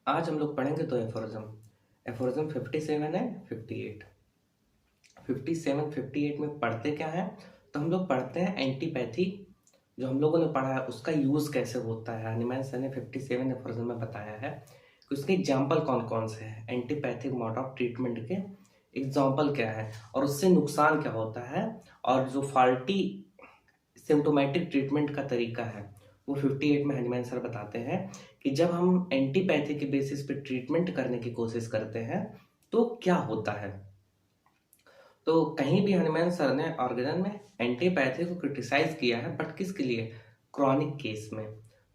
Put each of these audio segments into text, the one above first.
आज हम लोग पढ़ेंगे दो एफोरिज्म। एफोरिज्म 57 है 58। 57 58 में पढ़ते क्या है, तो हम लोग पढ़ते हैं एंटीपैथी। जो हम लोगों ने पढ़ा है उसका यूज़ कैसे होता है। हनीमैन सर ने 57 एफोरिज्म में बताया है कि उसके एग्जाम्पल कौन कौन से हैं, एंटीपैथिक मोड ऑफ ट्रीटमेंट के एग्जाम्पल क्या है और उससे नुकसान क्या होता है, और जो फाल्टी सिम्टोमेटिक ट्रीटमेंट का तरीका है वो 58 में हनीमैन सर बताते हैं कि जब हम एंटीपैथी के बेसिस पे ट्रीटमेंट करने की कोशिश करते हैं तो क्या होता है। तो कहीं भी हनीमैन सर ने ऑर्गेनन में एंटीपैथी को क्रिटिसाइज किया है, बट किसके लिए, क्रॉनिक केस में।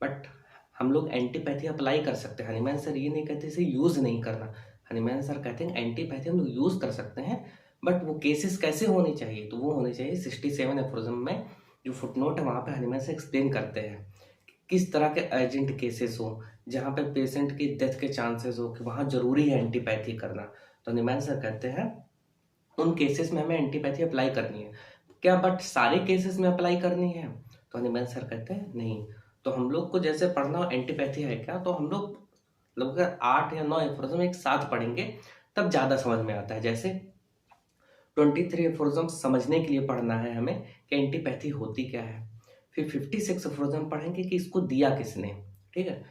बट हम लोग एंटीपैथी अप्लाई कर सकते हैं। हनीमैन सर ये नहीं कहते इसे यूज नहीं करना। हनीमैन सर कहते हैं एंटीपैथी हम लोग यूज कर सकते हैं, बट वो केसेस कैसे होनी चाहिए, तो वो होनी चाहिए 67 एफोरिज्म में जो फुटनोट है वहाँ पे हनीमैन सर एक्सप्लेन करते हैं किस तरह के अर्जेंट केसेस हो जहाँ पे पेशेंट की डेथ के चांसेस हो कि वहाँ जरूरी है एंटीपैथी करना। तो हनीमैन सर कहते हैं उन केसेस में हमें एंटीपैथी अप्लाई करनी है। क्या बट सारे केसेस में अप्लाई करनी है, तो हनीमैन सर कहते हैं नहीं। तो हम लोग को जैसे पढ़ना हो एंटीपैथी है क्या, तो हम लोग लगभग 8 या 9 एफोरिज्म एक साथ पढ़ेंगे तब ज़्यादा समझ में आता है। जैसे 23 एफोरिज्म समझने के लिए पढ़ना है हमें कि एंटीपैथी होती क्या है। फिर 56 एफोरिज्म पढ़ेंगे कि इसको दिया किसने, ठीक है।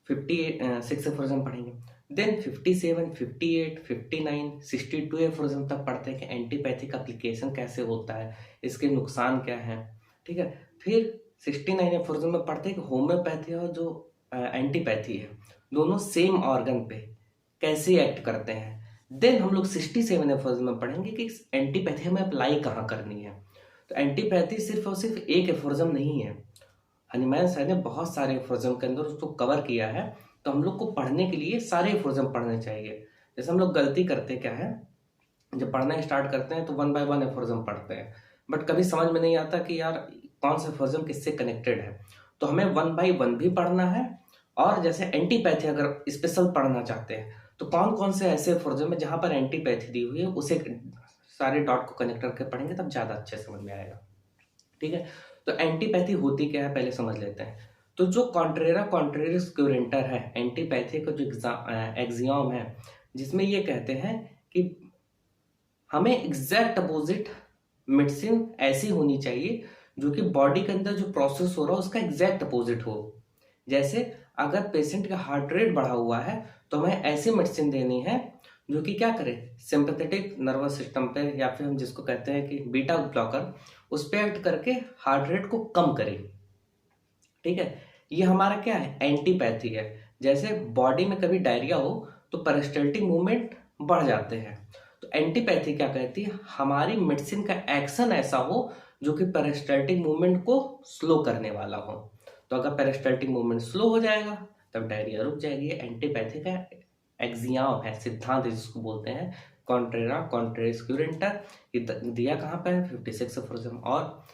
56 एफोरिज्म पढ़ेंगे। देन 57 58 59 62 एफोरिज्म तक पढ़ते हैं कि एंटीपैथिक एप्लीकेशन कैसे होता है, इसके नुकसान क्या है, ठीक है। फिर 69 एफोरिज्म में पढ़ते हैं कि होम्योपैथी और जो एंटीपैथी है दोनों सेम ऑर्गन पे कैसे एक्ट करते हैं। देन हम लोग 67 एफोरिज्म में पढ़ेंगे कि एंटीपैथी हमें अप्लाई कहाँ करनी है। तो एंटीपैथी सिर्फ और सिर्फ एक एफोरिज्म नहीं है, हनीमैन सर ने बहुत सारे एफोरिज्म के अंदर उसको कवर किया है। तो हम लोग को पढ़ने के लिए सारे एफोरिज्म पढ़ने चाहिए। जैसे हम लोग गलती करते क्या है, जब पढ़ना स्टार्ट करते हैं तो वन बाय वन एफोरिज्म पढ़ते हैं, बट कभी समझ में नहीं आता कि यार कौन सा एफोरिज्म किससे कनेक्टेड है। तो हमें वन बाय वन भी पढ़ना है, और जैसे एंटीपैथी अगर स्पेशल पढ़ना चाहते हैं तो कौन कौन से ऐसे एफोरिज्म है जहां पर एंटीपैथी दी हुई है उसे सारे डॉट को कनेक्ट करके पढ़ेंगे तब ज्यादा अच्छे समझ में आएगा, ठीक है। तो एंटीपैथी होती क्या है पहले समझ लेते हैं। तो जो कॉन्ट्रेरा कॉन्ट्रेरिस क्यूरेंटर है, एंटीपैथी का जो एक्सियम है जिसमें ये कहते हैं कि हमें एग्जैक्ट अपोजिट मेडिसिन ऐसी होनी चाहिए जो कि बॉडी के अंदर जो प्रोसेस हो रहा है उसका एग्जैक्ट अपोजिट हो। जैसे अगर पेशेंट का हार्ट रेट बढ़ा हुआ है तो हमें ऐसी मेडिसिन देनी है जो कि क्या करे, सिंपैथेटिक नर्वस सिस्टम पे, या फिर हम जिसको कहते हैं कि बीटा ब्लॉकर, उस पे एक्ट करके हार्ट रेट को कम करे, ठीक है। ये हमारा क्या है, एंटीपैथी है। जैसे बॉडी में कभी डायरिया हो तो पेरिस्टल्टिक मूवमेंट बढ़ जाते हैं, तो एंटीपैथी क्या कहती है, हमारी मेडिसिन का एक्शन ऐसा हो जो कि पेरिस्टल्टिक मूवमेंट को स्लो करने वाला हो। तो अगर पेरिस्टल्टिक मूवमेंट स्लो हो जाएगा तब डायरिया रुक जाएगी। एंटीपैथी का एक्सियम है, सिद्धांत जिसको बोलते हैं कॉन्ट्रेरा कॉन्ट्रेरिस क्यूरेंटर। ये दिया कहाँ पे है, 56 एफोरिज्म। और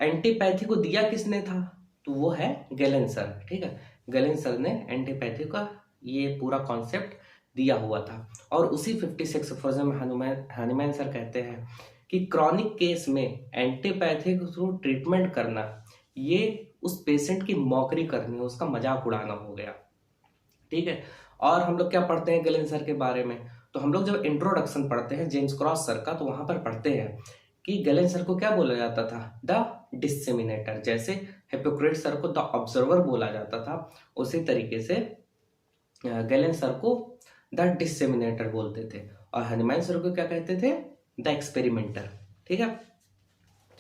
एंटीपैथी को दिया किसने था, तो वो है गैलेन सर, ठीक है। गैलेन सर ने एंटीपैथी का ये पूरा कॉन्सेप्ट दिया हुआ था। और उसी 56 एफोरिज्म में हनीमैन सर कहते हैं कि क्रॉनिक केस में एंटीपैथी के थ्रू ट्रीटमेंट करना ये उस पेशेंट की मौकरी करनी, उसका मजाक उड़ाना हो गया, ठीक है। और हम लोग क्या पढ़ते हैं गैलेन सर के बारे में, तो हम लोग जब इंट्रोडक्शन पढ़ते हैं जेम्स क्रॉस सर का, तो वहां पर पढ़ते हैं कि गैलेन सर को क्या बोला जाता था, द डिसेमिनेटर। जैसे हिपोक्रेट्स सर को द ऑब्जर्वर बोला जाता था, उसी तरीके से गैलेन सर को द डिसेमिनेटर बोलते थे, और हनीमैन सर को क्या कहते थे, द एक्सपेरिमेंटर, ठीक है।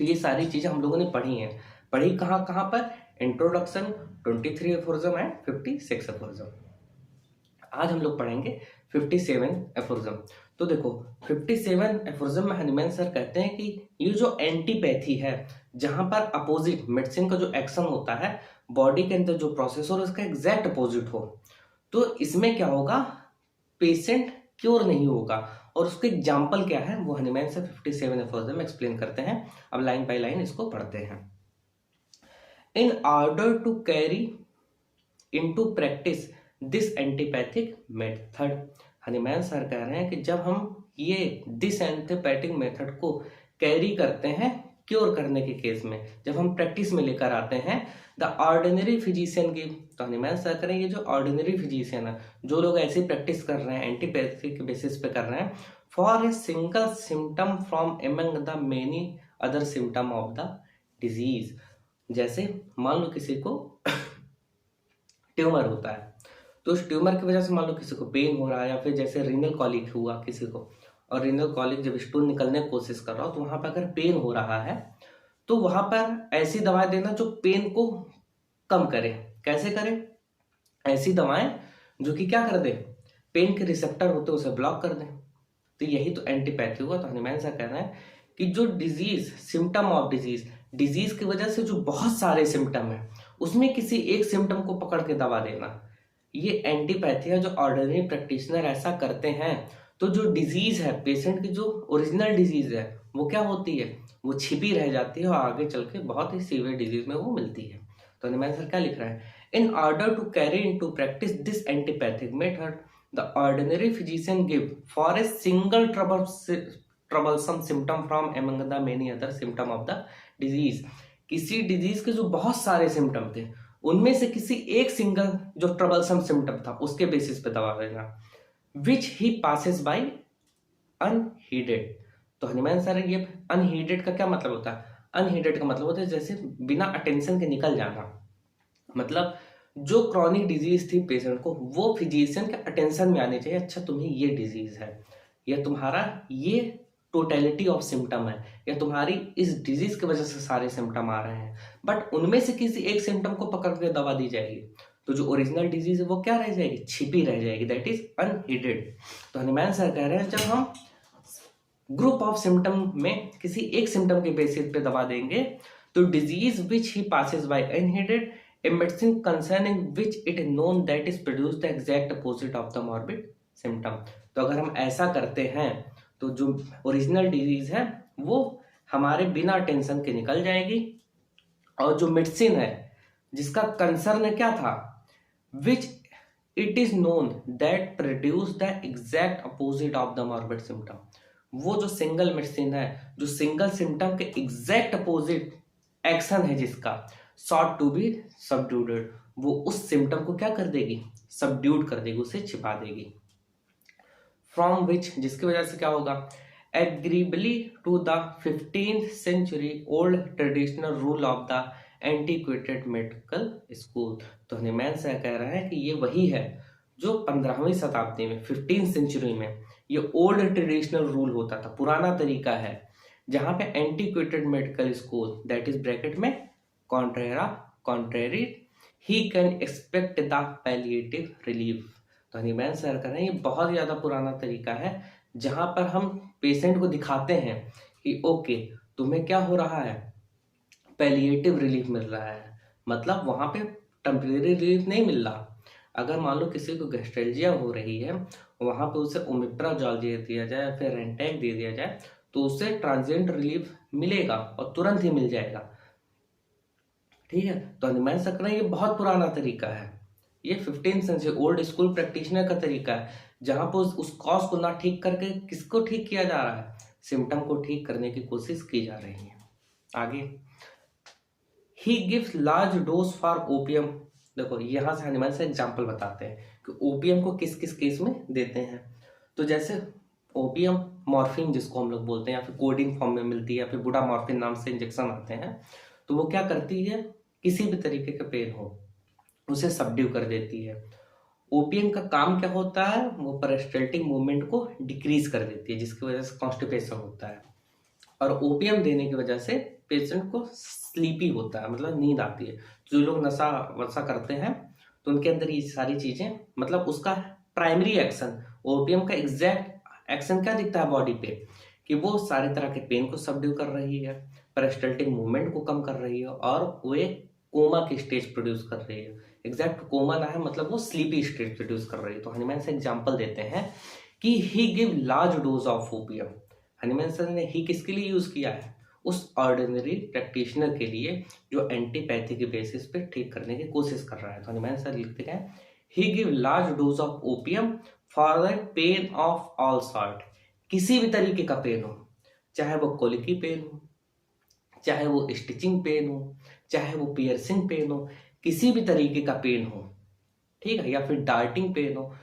तो ये सारी चीजें हम लोगों ने पढ़ी हैं। पढ़ी कहाँ कहाँ पर, इंट्रोडक्शन, 23 एफोरिज्म एंड 56 एफोरिज्म। आज हम लोग पढ़ेंगे 57 एफोरिज्म। तो देखो 57 एफोरिज्म में हनीमैन सर कहते हैं कि ये जो एंटीपैथी है जहां पर अपोजिट मेडिसिन का जो एक्शन होता है बॉडी के अंदर जो प्रोसेस हो उसका एग्जैक्ट अपोजिट हो, तो इसमें क्या होगा, पेशेंट क्योर नहीं होगा। और उसके एग्जाम्पल क्या है वो हनीमैन सर 57 एफोरिज्म में एक्सप्लेन करते हैं। अब लाइन बाय लाइन इसको पढ़ते हैं। In order to carry into practice this antipathic method, Hahnemann sir कह रहे हैं कि जब हम ये दिस एंटीपैथिक मेथड को कैरी करते हैं क्योर करने के केस में जब हम प्रैक्टिस में लेकर आते हैं, द ऑर्डिनरी फिजिशियन गिव, तो हनीमैन सर करें ये जो ऑर्डिनरी फिजिशियन है, जो लोग ऐसी प्रैक्टिस कर रहे हैं एंटीपैथी के बेसिस पे कर रहे हैं, for a single symptom from among the many other symptom of the disease. जैसे मान लो किसी को ट्यूमर होता है, तो उस ट्यूमर की वजह से मान लो किसी को पेन हो रहा है, या फिर जैसे रीनल कॉलिक हुआ किसी को, और रीनल कॉलिक जब स्टूल निकलने की कोशिश कर रहा हो तो वहां पर अगर पेन हो रहा है तो वहां पर ऐसी दवाएं देना जो पेन को कम करे। कैसे करे? ऐसी दवाएं जो कि क्या कर दे, पेन के रिसेप्टर होते हैं उसे ब्लॉक कर दें। तो यही तो एंटीपैथी हुआ। तो हनीमैन सर कह रहे हैं कि जो disease, symptom of disease, disease की वजह से जो बहुत सारे सिम्टम है उसमें किसी एक सिम्टम को पकड़ के दवा देना, ये एंटीपैथी है। जो ऑर्डिनरी प्रैक्टिशनर ऐसा करते हैं तो जो डिजीज है, पेशेंट की जो ओरिजिनल डिजीज है वो क्या होती है, वो छिपी रह जाती है और आगे चल के बहुत ही सीवियर डिजीज में वो मिलती है। तो हनीमैन सर क्या लिख रहा है, in order to carry into practice this antipathic method the ordinary physician give for a single troublesome symptom from among the many other symptom of the disease। किसी डिजीज के जो बहुत सारे सिम्टम थे उनमें से किसी एक सिंगल जो ट्रबलसम सिम्टम था उसके बेसिस पे दवा देना, विच ही पासेस बाय अनहीडेड। तो हनीमैन सर ये अनहीडेड का क्या मतलब होता है? अनहीडेड का मतलब होता है जैसे बिना अटेंशन के निकल जाना। मतलब जो क्रॉनिक डिजीज थी पेशेंट को, वो फिजिशियन के अटेंशन में आनी चाहिए, अच्छा तुम्हें ये डिजीज है, या तुम्हारा ये टोटलिटी ऑफ सिम्टम है, या तुम्हारी इस डिजीज की वजह से सारे सिम्टम आ रहे हैं, बट उनमें से किसी एक सिम्टम को पकड़ के दवा दी जाएगी। तो जो ओरिजिनल डिजीज है वो क्या रह जाएगी, छिपी रह जाएगी, दैट इज अनहीडेड। तो हनीमैन सर कह रहे हैं जब हम ग्रुप ऑफ सिम्टम में किसी एक सिम्टम के बेसिस पे दवा देंगे तो disease which he passes by unheeded, a medicine concerning which it is known that is produce the exact opposite of the morbid symptom। तो अगर हम ऐसा करते हैं तो जो ओरिजिनल डिजीज है वो हमारे बिना टेंशन के निकल जाएगी, और जो मेडिसिन है जिसका कंसर्न क्या था, which it is known that produce the exact opposite of the morbid symptom, वो जो सिंगल मेडिसिन है जो सिंगल सिम्टम के एग्जैक्ट अपोजिट एक्शन है जिसका, सॉट टू बी सबड्यूडेड, वो उस सिम्टम को क्या कर देगी, सबड्यूड कर देगी, उसे छिपा देगी। फ्रॉम विच, जिसकी वजह से क्या होगा, agreeably to the 15th century old traditional rule of the antiquated medical school. तो हनीमैन सर कह रहा है कि ये वही है जो 15वीं शताब्दी में, 15th century में ये ओल्ड ट्रेडिशनल रूल होता था, पुराना तरीका है, जहां पे antiquated medical school that is bracket में contrary he can expect the palliative relief. तो हनीमैन सर कह रहे हैं ये बहुत ज्यादा पुराना तरीका है जहां पर हम पेशेंट को दिखाते हैं कि ओके तुम्हें क्या हो रहा है, पैलिएटिव रिलीफ मिल रहा है, मतलब वहां पे टेम्परेरी रिलीफ नहीं मिल रहा। अगर मान लो किसी को गैस्ट्रेल्जिया हो रही है, वहां पे उसे ओमेप्राजोल दे दिया जाए या फिर रेंटैक दे दिया जाए तो उसे ट्रांजिएंट रिलीफ मिलेगा और तुरंत ही मिल जाएगा, ठीक है। तो हनीमैन सर कह रहे हैं ये बहुत पुराना तरीका है, ये 15th century old school practitioner का तरीका है, जहां पर उस कॉज को ना ठीक करके किसको ठीक किया जा रहा है, सिम्टम को ठीक करने की कोशिश की जा रही है। आगे, he gives large dose for opium. देखो यहां से हनीमैन से एग्जाम्पल बताते हैं कि ओपियम को किस किस केस में देते हैं। तो जैसे ओपियम मॉर्फिन जिसको हम लोग बोलते हैं, या फिर कोडिन फॉर्म में मिलती है, या फिर बुडा मॉर्फिन नाम से इंजेक्शन आते हैं, तो वो क्या करती है, किसी भी तरीके का पेन हो उसे सबड्यू कर देती है। ओपियम का काम क्या होता है, वो पेरिस्टाल्टिक मूवमेंट को डिक्रीज कर देती है, जिसकी वजह से कॉन्स्टिपेशन होता है, और ओपियम देने की वजह से पेशेंट को स्लीपी होता है, मतलब नींद आती है। जो लोग नशा वशा करते हैं तो उनके अंदर ये सारी चीजें, मतलब उसका प्राइमरी एक्शन, ओपियम का एग्जैक्ट एक्शन क्या दिखता है बॉडी पे, कि वो सारे तरह के पेन को सबड्यू कर रही है, पेरिस्टाल्टिक मूवमेंट को कम कर रही है, और वो एक कोमा की स्टेज प्रोड्यूस कर रही है। एग्जैक्ट कोमा ना है, मतलब वो स्लीपी स्टेज प्रोड्यूस कर रही है। तो हनीमैन से एग्जांपल देते हैं कि he give large dose of opium. Hahnemann sir ने ही किसके लिए यूज किया है, उस ऑर्डिनरी प्रैक्टिशनर के लिए जो एंटीपैथी के बेसिस पे ठीक करने की कोशिश कर रहा है। तो हनीमैन सर लिखते हैं he give large dose of opium for the pain of all sort. किसी भी तरीके का पेन हो, चाहे वो कोलिकी पेन हो, चाहे वो स्टिचिंग पेन हो, चाहे वो पियर्सिंग पेन हो, किसी भी तरीके का पेन हो, ठीक है, या फिर डार्टिंग पेन हो,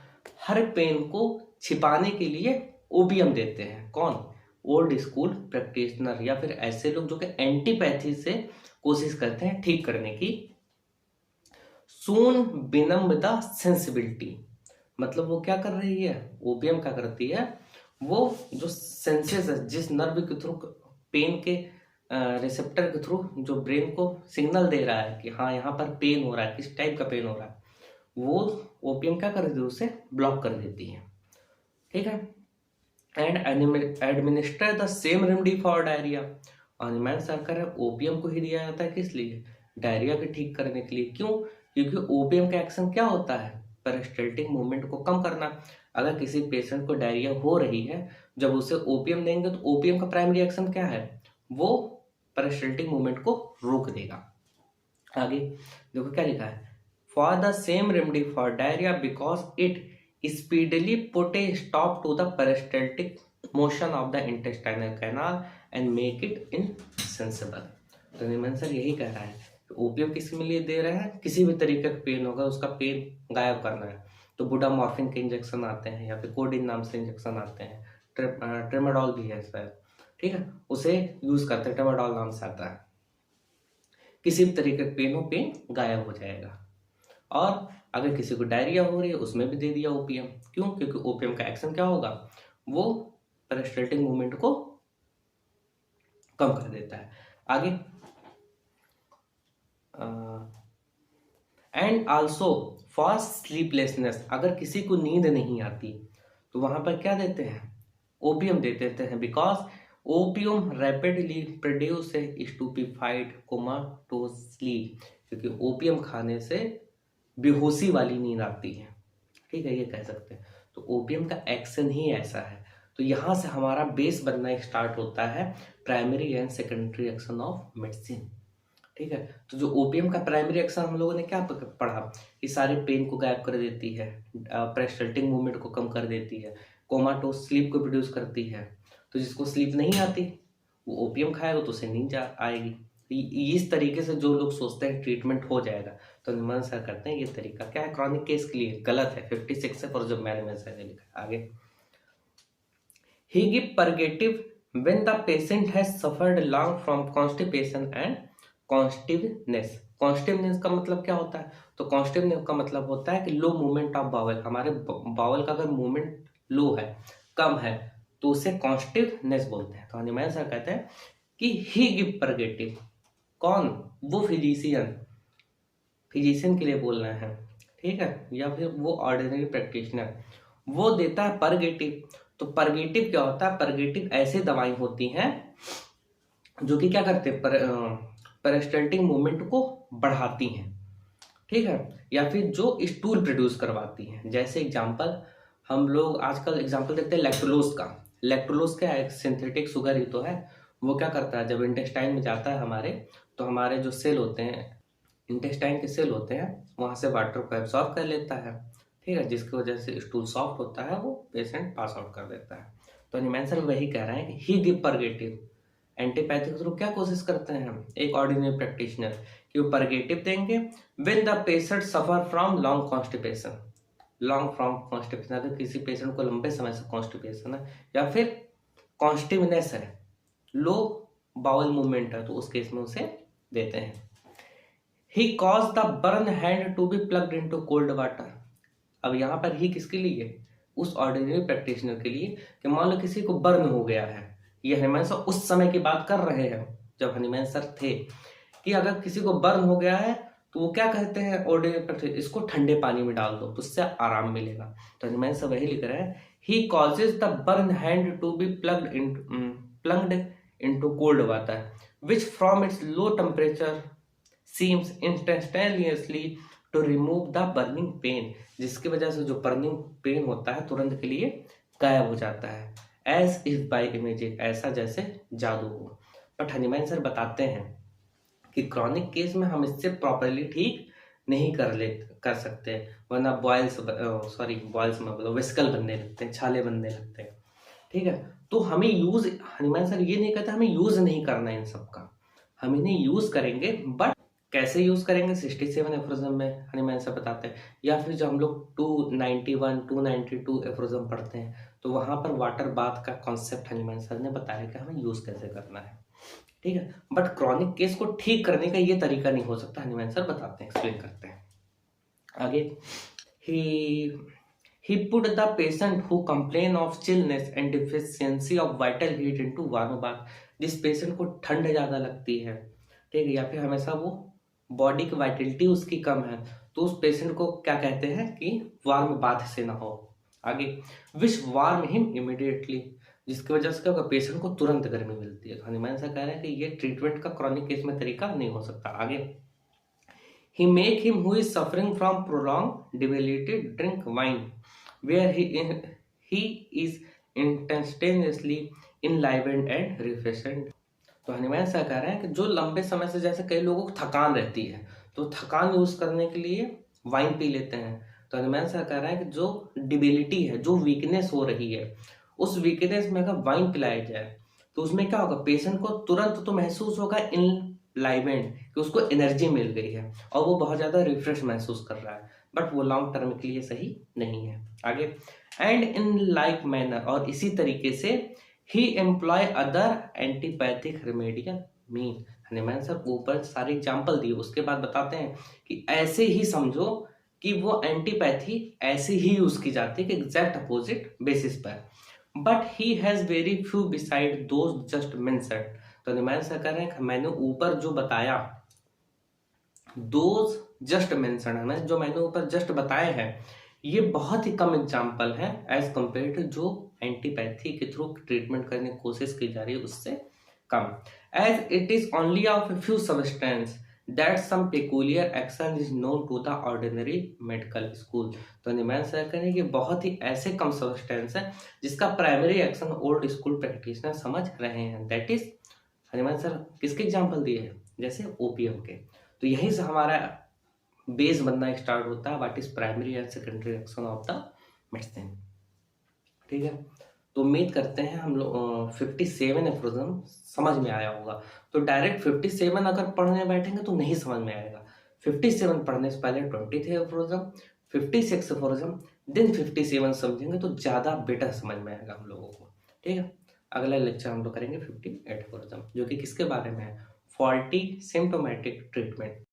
हर पेन को छिपाने के लिए ओपियम देते हैं। कौन? ओल्ड स्कूल प्रैक्टिशनर, या फिर ऐसे लोग जो कि एंटीपैथी से कोशिश करते हैं ठीक करने की। सून बिनम द सेंसिबिलिटी, मतलब वो क्या कर रही है, ओपियम क्या करती है, वो जो सेंसेस है, जिस नर्व के थ्रू पेन के रिसेप्टर के थ्रू जो ब्रेन को सिग्नल दे रहा है कि हाँ यहाँ पर पेन हो रहा है, किस टाइप का पेन हो रहा है, वो ओपियम क्या कर देती है, उसे ब्लॉक कर देती है। ठीक है। And administer the same remedy for diarrhoea, और हिमायत सरकार है ओपियम को ही दिया जाता है, किस लिए? डायरिया के ठीक करने के लिए। क्यों? क्योंकि ओपियम का एक्शन क्या होता है, पेरिस्टल्टिक मूवमेंट को कम करना। अगर किसी पेशेंट को डायरिया हो रही है, जब उसे ओपियम देंगे तो ओपियम का प्राइमरी एक्शन क्या है, वो पेरिस्टल्टिक मूवमेंट को रोक देगा। आगे देखो क्या लिखा है, for the same remedy for diarrhoea because it speedily put a stop to the peristaltic motion of the intestinal canal and make it insensible. तो नीमन सर यही कह रहा है, ओपियम किस लिए दे रहे हैं, किसी भी तरीके का पेन होगा उसका पेन गायब करना है, तो बुडामॉर्फिन के इंजेक्शन आते हैं, या फिर कोडिन नाम से इंजेक्शन आते हैं, ट्रेमाडोल भी है शायद, ठीक है, उसे यूज करते हैं, ट्रेमाडोल नाम से आता है। किसी भी तरीके का पेन हो, पेन गायब हो जाएगा। और अगर किसी को डायरिया हो रही है उसमें भी दे दिया ओपियम। क्यों? क्योंकि ओपियम का एक्शन क्या होगा, वो पेरिस्टल्टिक मूवमेंट को कम कर देता है। आगे एंड आल्सो फॉर स्लीपलेसनेस, अगर किसी को नींद नहीं आती तो वहां पर क्या देते हैं, ओपियम दे देते हैं, because opium rapidly produce a stupefied comatose sleep, क्योंकि ओपियम खाने से बेहोशी वाली नींद आती है। ठीक है, ये कह सकते हैं। तो ओपियम का एक्शन ही ऐसा है। तो यहाँ से हमारा बेस बनना स्टार्ट होता है primary and secondary action of medicine. ठीक है, तो जो ओपियम का प्राइमरी एक्शन हम लोगों ने क्या पढ़ा कि सारे पेन को गायब कर देती है, पेरिस्टल्टिक मूवमेंट को कम कर देती है, कोमाटोज स्लीप को प्रोड्यूस करती है। तो जिसको स्लीप नहीं आती वो ओपियम खाएगा तो उसे नींद आएगी। इस तरीके से जो लोग सोचते हैं ट्रीटमेंट हो जाएगा, तो निमन सर करते हैं ये तरीका क्या है क्रॉनिक केस के लिए, गलत है। 56 है, और जो मैंने सर ने लिखा आगे, he give purgative when the patient has suffered long from constipation and costiveness. Costiveness का मतलब क्या होता है, तो कॉन्स्टिवनेस का मतलब होता है कि लो मूवमेंट ऑफ बावल, हमारे बावल का अगर मूवमेंट लो है, कम है, तो उसे कॉन्स्टिवनेस बोलते हैं। तो हनुमान सर कहते हैं कि ही गिव परगेटिव, कौन? वो फिजिशियन के लिए बोल रहे हैं, ठीक है, या फिर वो ऑर्डिनरी प्रैक्टिशनर, वो देता है परगेटिव। तो परगेटिव क्या होता है, परगेटिव ऐसी दवाई होती हैं जो कि क्या करते हैं, पेरिस्टल्टिक मूवमेंट को बढ़ाती हैं, ठीक है, या फिर जो स्टूल प्रोड्यूस करवाती हैं। जैसे एग्जांपल हम लोग आजकल एग्जांपल देखते हैं लैक्टोलोज का। लैक्टोलोज क्या है, एक सिंथेटिक शुगर ही तो है। वो क्या करता है, जब इंटेस्टाइन में जाता है हमारे, तो हमारे जो सेल होते हैं, इंटेस्टाइन के सेल होते हैं, वहां से वाटर को एब्सॉर्ब कर लेता है, ठीक है, जिसकी वजह से स्टूल सॉफ्ट होता है, वो पेशेंट पास आउट कर देता है। तो निमैंसर वही कह रहे हैं कि ही गिव परगेटिव, एंटीपैथिक के थ्रू क्या कोशिश करते हैं हम, एक ऑर्डिनरी प्रैक्टिशनर, कि वो परगेटिव देंगे when the patient suffer from long constipation. Long from constipation, अगर किसी पेशेंट को लंबे समय से कॉन्स्टिपेशन है, या फिर कॉन्स्टिवनेस है, लो बाउल मूवमेंट है, तो उस केस में उसे देते हैं। He cause the burn hand to be plugged into cold water. अब यहाँ पर ही किसके लिए, उस ऑर्डिनरी प्रैक्टिशनर के लिए, कि मान लो किसी को बर्न हो गया है। ये हनुमान सर उस समय की बात कर रहे हैं जब हनुमान सर थे, कि अगर किसी को बर्न हो गया है तो वो क्या कहते हैं ऑर्डिनरी प्रैक्टिस, इसको ठंडे पानी में डाल दो तो उससे आराम मिलेगा। तो हनुमान सर वही लिख रहे हैं, he causes the burn hand to be plugged into cold water which from its low temperature seems instantaneously to remove the burning pain, जिसकी वजह से जो बर्निंग पेन होता है तुरंत के लिए गायब हो जाता है, as if by magic, ऐसा जैसे जादू हो। बट हनुमान सर बताते हैं कि क्रॉनिक केस में हम इससे प्रॉपरली ठीक नहीं कर सकते, वरना बॉयल्स में मतलब वेस्कल बनने लगते हैं, छाले बनने लगते हैं, ठीक है। तो हमें यूज, हनुमान सर ये नहीं कहते हमें यूज नहीं करना इन सब का, हम इन्हें यूज़ करेंगे, बट कैसे यूज़ करेंगे 67 एफोरिज्म में हनीमैन सर बताते हैं, या फिर जब हम लोग 291 292 एफोरिज्म पढ़ते हैं तो वहाँ पर वाटर बाथ का कॉन्सेप्ट हनीमैन सर ने बताया कि हमें यूज़ कैसे करना है, ठीक है। बट क्रॉनिक केस को ठीक करने का ये तरीका नहीं हो सकता, हनीमैन सर बताते हैं, एक्सप्लेन करते हैं आगे। he put the patient who complain of chillness and deficiency of vital heat into warm bath। जिस पेशेंट को ठंड ज़्यादा लगती है, ठीक है, या फिर हमेशा वो बॉडी की वाइटलिटी उसकी कम है, तो उस पेशेंट को क्या कहते हैं कि वार्म बाथ से ना हो। आगे, विच वार्म हिम इमिडिएटली, जिसकी वजह से क्या होगा, पेशेंट को तुरंत गर्मी मिलती है। हनीमैन सर कह रहे हैं कि ये ट्रीटमेंट का क्रॉनिक केस में तरीका नहीं हो सकता। आगे, he make him who is suffering from prolonged debility drink wine where he is instantaneously enlivened and refreshed। तो हनीमैन सर कह रहे हैं कि जो लंबे समय से, जैसे कई लोगों को थकान रहती है तो थकान यूज करने के लिए वाइन पी लेते हैं, तो हनीमैन सर कह रहे हैं कि जो डिबिलिटी है, जो वीकनेस हो रही है, उस वीकनेस में अगर वाइन पिलाई जाए तो उसमें क्या होगा, पेशेंट को तुरंत तो महसूस होगा इनलाइवेंट, कि उसको एनर्जी मिल गई है और वो बहुत ज़्यादा रिफ्रेश महसूस कर रहा है, बट वो लॉन्ग टर्म के लिए सही नहीं है। आगे, एंड इन लाइक मैनर, और इसी तरीके से he employ other antipathic remedial mean. Hahnemann sir ऊपर सारे एग्जाम्पल दिए, उसके बाद बताते हैं कि ऐसे ही समझो कि वो एंटीपैथी ऐसे ही यूज की जाती है कि एग्जैक्ट अपोजिट बेसिस पर, but he has very few beside those just mentioned. तो हनीमैन सर कह रहे हैं मैंने ऊपर जो बताया, दोज जस्ट मेंशन्ड, हमें जो मैंने ऊपर जस्ट बताए हैं, ये बहुत ही कम एग्जाम्पल है एज कंपेयर टू जो एंटीपैथी के थ्रू ट्रीटमेंट करने की कोशिश की जा रही है उससे कम, as it is only of a few substance that some peculiar action is known to the ordinary medical school. तो हनीमैन सर कह रहे हैं कि बहुत ही ऐसे कम सब्सटेंस है जिसका primary action old school practitioner समझ रहे हैं। दैट इज, हनीमैन सर किसके एग्जाम्पल दिए हैं, जैसे ओपीएम के। तो यहीं से हमारा बेस बनना स्टार्ट होता है, what is primary and secondary action of the medicine, ठीक है। तो उम्मीद करते हैं हम लोग 57 एफोरिज्म समझ में आया होगा। तो डायरेक्ट 57 अगर पढ़ने बैठेंगे तो नहीं समझ में आएगा, 57 पढ़ने से पहले 20 थे एफोरिज्म, 56 एफोरिज्म, देन 57 समझेंगे तो ज़्यादा बेटर समझ में आएगा हम लोगों को, ठीक है। अगला लेक्चर हम लोग करेंगे 58 एफोरिज्म, जो कि किसके बारे में है, फॉल्टी सिम्टोमेटिक ट्रीटमेंट।